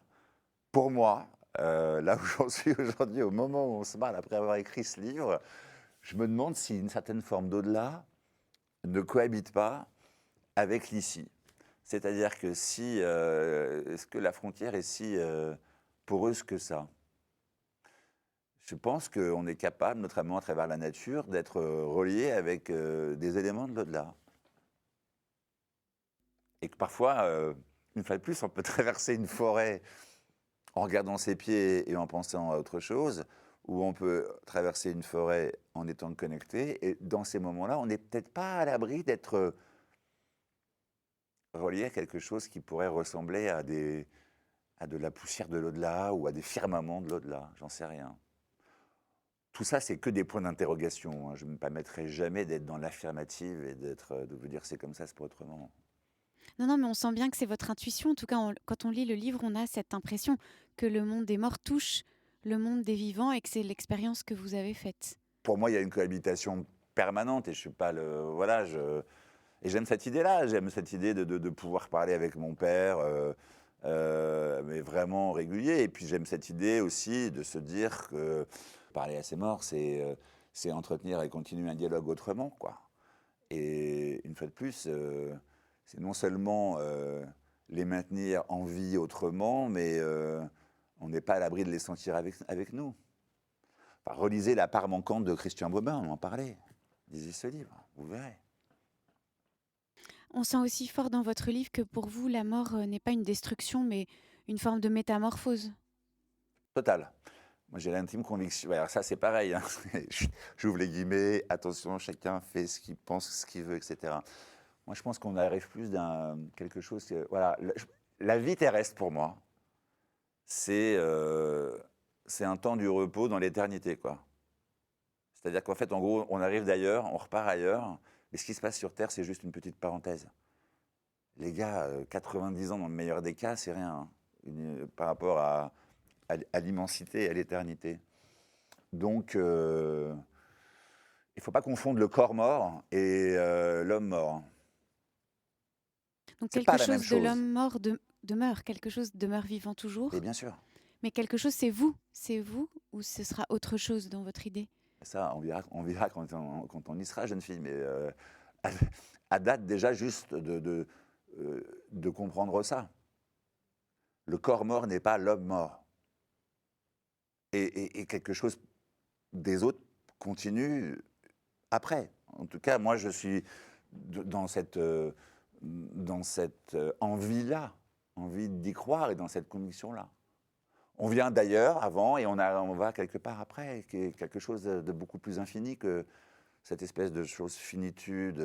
[SPEAKER 2] pour moi, là où j'en suis aujourd'hui, au moment où on se parle, après avoir écrit ce livre, je me demande si une certaine forme d'au-delà ne cohabite pas avec l'ici. C'est-à-dire que est-ce que la frontière est si poreuse que ça? Je pense qu'on est capable, notamment à travers la nature, d'être relié avec des éléments de l'au-delà. Et que parfois, une fois de plus, on peut traverser une forêt en regardant ses pieds et en pensant à autre chose, ou on peut traverser une forêt en étant connecté. Et dans ces moments-là, on n'est peut-être pas à l'abri d'être relié à quelque chose qui pourrait ressembler à de la poussière de l'au-delà ou à des firmaments de l'au-delà. J'en sais rien. tout ça, c'est que des points d'interrogation. Hein. Je ne me permettrai jamais d'être dans l'affirmative et de vous dire c'est comme ça, c'est pas autrement.
[SPEAKER 1] Non, mais on sent bien que c'est votre intuition. En tout cas, quand on lit le livre, on a cette impression que le monde des morts touche le monde des vivants et que c'est l'expérience que vous avez faite.
[SPEAKER 2] Pour moi, il y a une cohabitation permanente et je suis pas le... Voilà, et j'aime cette idée-là. J'aime cette idée de pouvoir parler avec mon père, mais vraiment régulier. Et puis j'aime cette idée aussi de se dire que parler à ses morts, c'est entretenir et continuer un dialogue autrement, quoi. Et une fois de plus, c'est non seulement les maintenir en vie autrement, mais on n'est pas à l'abri de les sentir avec nous. Enfin, relisez La part manquante de Christian Bobin, on en parlait. Lisez ce livre, vous verrez.
[SPEAKER 1] On sent aussi fort dans votre livre que pour vous, la mort n'est pas une destruction, mais une forme de métamorphose.
[SPEAKER 2] Total. Moi, j'ai l'intime conviction. Alors ça, c'est pareil. Hein. J'ouvre les guillemets. Attention, chacun fait ce qu'il pense, ce qu'il veut, etc. Moi, je pense qu'on arrive plus d'un quelque chose. Voilà, la vie terrestre pour moi, c'est un temps du repos dans l'éternité, quoi. C'est-à-dire qu'en fait, en gros, on arrive d'ailleurs, on repart ailleurs, mais ce qui se passe sur Terre, c'est juste une petite parenthèse. Les gars, 90 ans dans le meilleur des cas, c'est rien par rapport à l'immensité et à l'éternité. Donc, il ne faut pas confondre le corps mort et l'homme mort.
[SPEAKER 1] Donc quelque chose de l'homme mort demeure, quelque chose demeure vivant toujours.
[SPEAKER 2] Et bien sûr.
[SPEAKER 1] Mais quelque chose, c'est vous, ou ce sera autre chose dans votre idée?
[SPEAKER 2] Ça, on verra quand on y sera, jeune fille. Mais à date, déjà, juste de comprendre ça. Le corps mort n'est pas l'homme mort. Et quelque chose des autres continue après. En tout cas, moi, je suis dans cette envie-là, envie d'y croire et dans cette conviction-là. On vient d'ailleurs avant et on va quelque part après, qui est quelque chose de beaucoup plus infini que cette espèce de chose finitude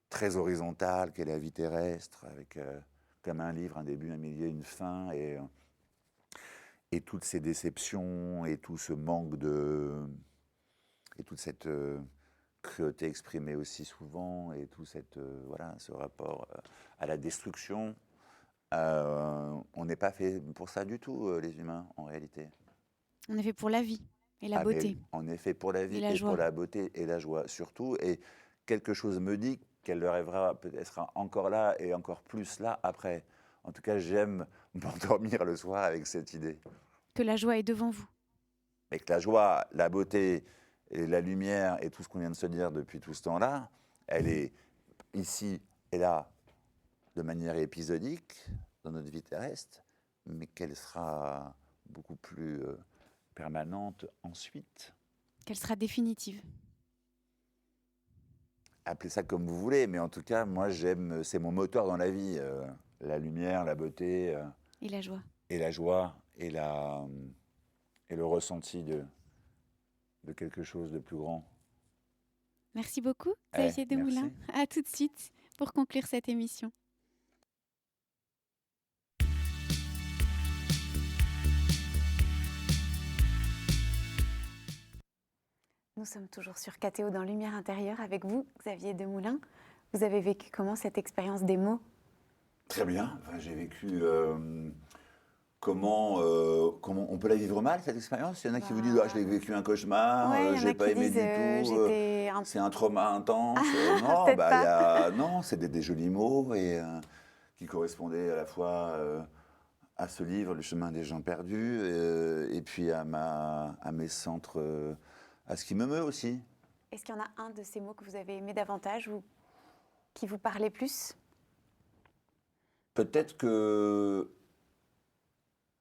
[SPEAKER 2] très horizontale qu'est la vie terrestre, avec comme un livre, un début, un milieu, une fin, et toutes ces déceptions et tout ce manque et toute cette cruauté exprimée aussi souvent et tout ce rapport à la destruction. On n'est pas fait pour ça du tout, les humains, en réalité.
[SPEAKER 1] On est fait pour la vie et la beauté.
[SPEAKER 2] On est fait pour la vie et pour la beauté et la joie, surtout. Et quelque chose me dit qu'elle rêvera peut-être encore là et encore plus là après. En tout cas, j'aime m'endormir le soir avec cette idée.
[SPEAKER 1] Que la joie est devant vous.
[SPEAKER 2] Mais que la joie, la beauté et la lumière et tout ce qu'on vient de se dire depuis tout ce temps-là, elle est ici et là de manière épisodique dans notre vie terrestre, mais qu'elle sera beaucoup plus permanente ensuite.
[SPEAKER 1] Qu'elle sera définitive.
[SPEAKER 2] Appelez ça comme vous voulez, mais en tout cas, moi, c'est mon moteur dans la vie. La lumière, la beauté.
[SPEAKER 1] Et la joie.
[SPEAKER 2] Et la joie, et le ressenti de quelque chose de plus grand.
[SPEAKER 1] Merci beaucoup, Xavier Desmoulins. À tout de suite pour conclure cette émission. Nous sommes toujours sur KTO dans Lumière intérieure avec vous, Xavier Desmoulins. Vous avez vécu comment cette expérience des mots?
[SPEAKER 2] Très bien. Enfin, j'ai vécu... Comment on peut la vivre mal, cette expérience? Il y en a qui vous disent je l'ai vécu un cauchemar, j'ai pas aimé du tout, c'est un trauma intense. Non, c'est des jolis mots et, qui correspondaient à la fois à ce livre, Le chemin des gens perdus, et puis à mes centres, à ce qui me meut aussi.
[SPEAKER 1] Est-ce qu'il y en a un de ces mots que vous avez aimé davantage ou qui vous parlait plus?
[SPEAKER 2] Peut-être que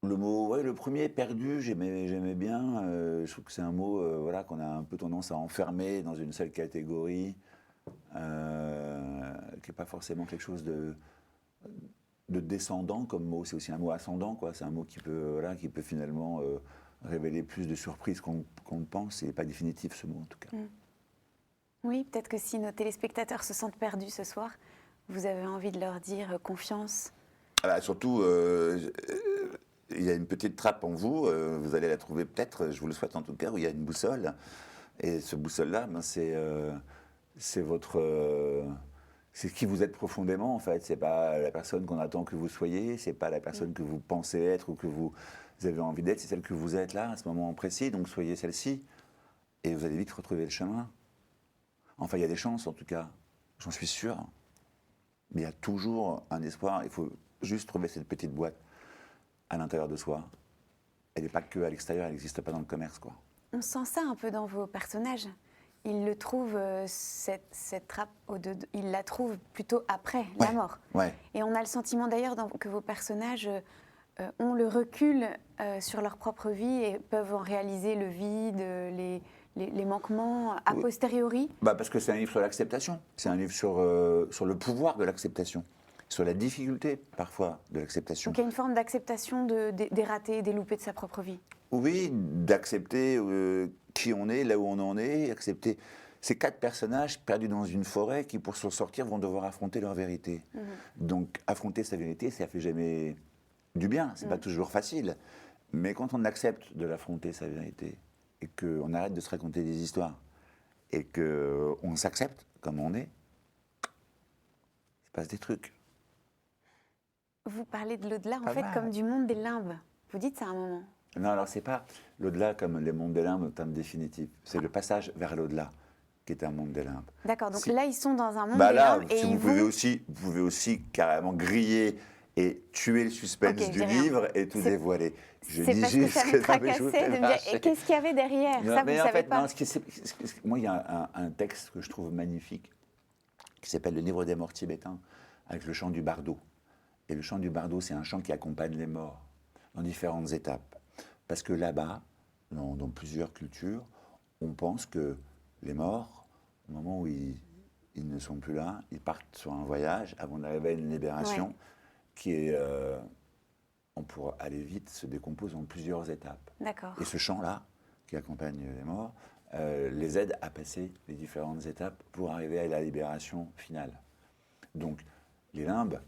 [SPEAKER 2] le premier, perdu, j'aimais bien. Je trouve que c'est un mot qu'on a un peu tendance à enfermer dans une seule catégorie, qui n'est pas forcément quelque chose de descendant comme mot. C'est aussi un mot ascendant, quoi. C'est un mot qui peut finalement révéler plus de surprises qu'on ne pense. Il n'est pas définitif, ce mot, en tout cas.
[SPEAKER 1] Oui, peut-être que si nos téléspectateurs se sentent perdus ce soir, vous avez envie de leur dire confiance.
[SPEAKER 2] Surtout... il y a une petite trappe en vous, vous allez la trouver peut-être, je vous le souhaite en tout cas, où il y a une boussole. Et ce boussole-là, ben, c'est votre... c'est qui vous êtes profondément, en fait. C'est pas la personne qu'on attend que vous soyez, c'est pas la personne que vous pensez être ou que vous avez envie d'être, c'est celle que vous êtes là, à ce moment précis. Donc soyez celle-ci, et vous allez vite retrouver le chemin. Enfin, il y a des chances, en tout cas. J'en suis sûr. Mais il y a toujours un espoir. Il faut juste trouver cette petite boîte à l'intérieur de soi. Elle n'est pas que à l'extérieur, elle n'existe pas dans le commerce, quoi.
[SPEAKER 1] On sent ça un peu dans vos personnages. Ils le trouvent, cette trappe, ils la trouvent plutôt après la mort.
[SPEAKER 2] Ouais.
[SPEAKER 1] Et on a le sentiment d'ailleurs que vos personnages ont le recul sur leur propre vie et peuvent en réaliser le vide, les manquements a posteriori.
[SPEAKER 2] Bah parce que c'est un livre sur l'acceptation. C'est un livre sur le pouvoir de l'acceptation, sur la difficulté parfois de l'acceptation.
[SPEAKER 1] Donc il y a une forme d'acceptation des ratés, des loupés de sa propre vie.
[SPEAKER 2] Oui, d'accepter qui on est, là où on en est, accepter ces 4 personnages perdus dans une forêt qui, pour s'en sortir, vont devoir affronter leur vérité. Donc, affronter sa vérité, ça ne fait jamais du bien, c'est pas toujours facile. Mais quand on accepte de l'affronter, sa vérité, et qu'on arrête de se raconter des histoires, et qu'on s'accepte comme on est, il se passe des trucs.
[SPEAKER 1] Vous parlez de l'au-delà, en fait, comme du monde des limbes. Vous dites ça à un moment.
[SPEAKER 2] Non, alors c'est pas l'au-delà comme les mondes des limbes au terme définitif. C'est le passage vers l'au-delà qui est un monde des limbes.
[SPEAKER 1] D'accord, donc là, ils sont dans un monde
[SPEAKER 2] des
[SPEAKER 1] limbes.
[SPEAKER 2] Bah là, vous pouvez aussi carrément griller et tuer le suspense du livre et tout dévoiler.
[SPEAKER 1] Je dis juste que ça me tracassait de me dire, et qu'est-ce qu'il y avait derrière?
[SPEAKER 2] Non,
[SPEAKER 1] ça,
[SPEAKER 2] mais
[SPEAKER 1] vous
[SPEAKER 2] en
[SPEAKER 1] savez
[SPEAKER 2] fait,
[SPEAKER 1] pas.
[SPEAKER 2] Non, moi, il y a un texte que je trouve magnifique qui s'appelle Le livre des morts tibétains, avec le chant du bardo. Et le chant du bardo, c'est un chant qui accompagne les morts dans différentes étapes. Parce que là-bas, dans plusieurs cultures, on pense que les morts, au moment où ils ne sont plus là, ils partent sur un voyage avant d'arriver à une libération qui est, pour aller vite, se décompose en plusieurs étapes.
[SPEAKER 1] D'accord.
[SPEAKER 2] Et ce chant-là, qui accompagne les morts, les aide à passer les différentes étapes pour arriver à la libération finale. Donc, les limbes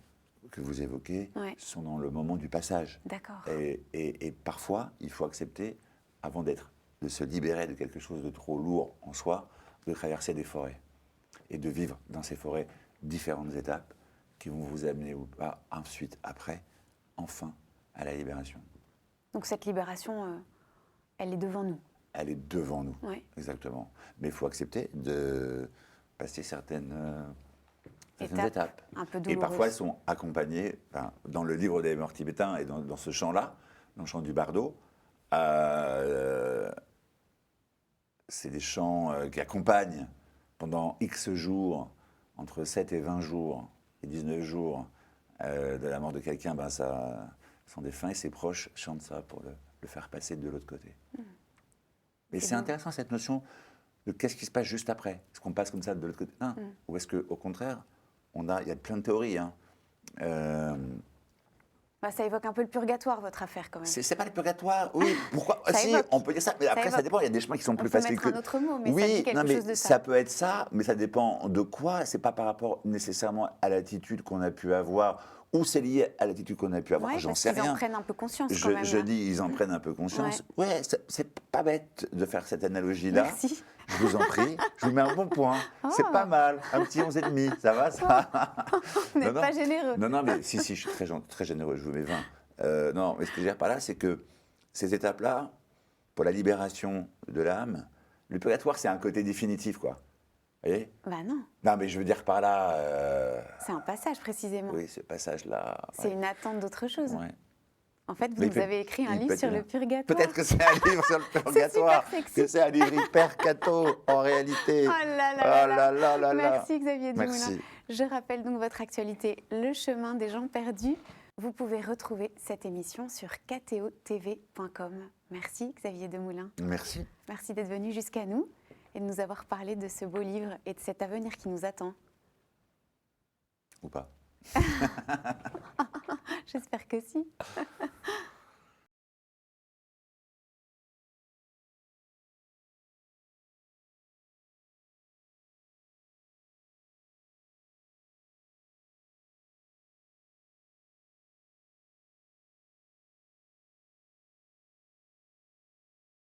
[SPEAKER 2] que vous évoquez sont dans le moment du passage.
[SPEAKER 1] D'accord.
[SPEAKER 2] Et parfois, il faut accepter, avant de se libérer de quelque chose de trop lourd en soi, de traverser des forêts et de vivre dans ces forêts différentes étapes qui vont vous amener ou pas ensuite, après, enfin, à la libération.
[SPEAKER 1] Donc cette libération, elle est devant nous.
[SPEAKER 2] Elle est devant nous, exactement. Mais il faut accepter de passer certaines étapes.
[SPEAKER 1] Un peu douloureuses.
[SPEAKER 2] Et parfois, elles sont accompagnées, dans le livre des morts tibétains et dans ce chant-là, dans le chant du bardo, c'est des chants qui accompagnent pendant X jours, entre 7 et 20 jours, et 19 jours de la mort de quelqu'un, ça, son défunt et ses proches chantent ça pour le faire passer de l'autre côté. Mais c'est intéressant cette notion de qu'est-ce qui se passe juste après. Est-ce qu'on passe comme ça de l'autre côté? Ou est-ce qu'au contraire, il y a plein de théories.
[SPEAKER 1] Ça évoque un peu le purgatoire, votre affaire, quand même.
[SPEAKER 2] C'est pas le purgatoire, oui. Pourquoi? Si, on peut dire ça, mais après, ça dépend. Il y a des chemins qui sont plus faciles que...
[SPEAKER 1] On peut mettre un autre mot, mais ça dit quelque chose de ça.
[SPEAKER 2] Ça peut être ça, mais ça dépend de quoi. C'est pas par rapport nécessairement à l'attitude qu'on a pu avoir, ou c'est lié à l'attitude qu'on a pu avoir. J'en sais rien.
[SPEAKER 1] Ils en prennent un peu conscience, quand même.
[SPEAKER 2] Je dis, ils en prennent un peu conscience. Ouais, c'est pas bête de faire cette analogie-là.
[SPEAKER 1] Merci.
[SPEAKER 2] Je vous en prie, je vous mets un bon point. C'est pas mal, un petit 11,5, ça va, ça?
[SPEAKER 1] Vous n'êtes pas généreux.
[SPEAKER 2] Non, mais si, je suis très généreux, je vous mets 20. Non, mais ce que je veux dire par là, c'est que ces étapes-là, pour la libération de l'âme, le purgatoire, c'est un côté définitif, quoi. Vous voyez?
[SPEAKER 1] Non.
[SPEAKER 2] Non, mais je veux dire par là...
[SPEAKER 1] C'est un passage, précisément.
[SPEAKER 2] Oui, ce passage-là...
[SPEAKER 1] C'est une attente d'autre chose.
[SPEAKER 2] Ouais.
[SPEAKER 1] En fait, vous nous avez écrit un livre sur le purgatoire.
[SPEAKER 2] Peut-être que c'est un livre sur le purgatoire, que c'est un livre hyper catho, en réalité.
[SPEAKER 1] Oh là là. Merci Xavier Dumoulin. Je rappelle donc votre actualité, Le chemin des gens perdus. Vous pouvez retrouver cette émission sur ktotv.com. Merci Xavier Dumoulin.
[SPEAKER 2] Merci.
[SPEAKER 1] Merci d'être venu jusqu'à nous et de nous avoir parlé de ce beau livre et de cet avenir qui nous attend.
[SPEAKER 2] Ou pas.
[SPEAKER 1] J'espère que si.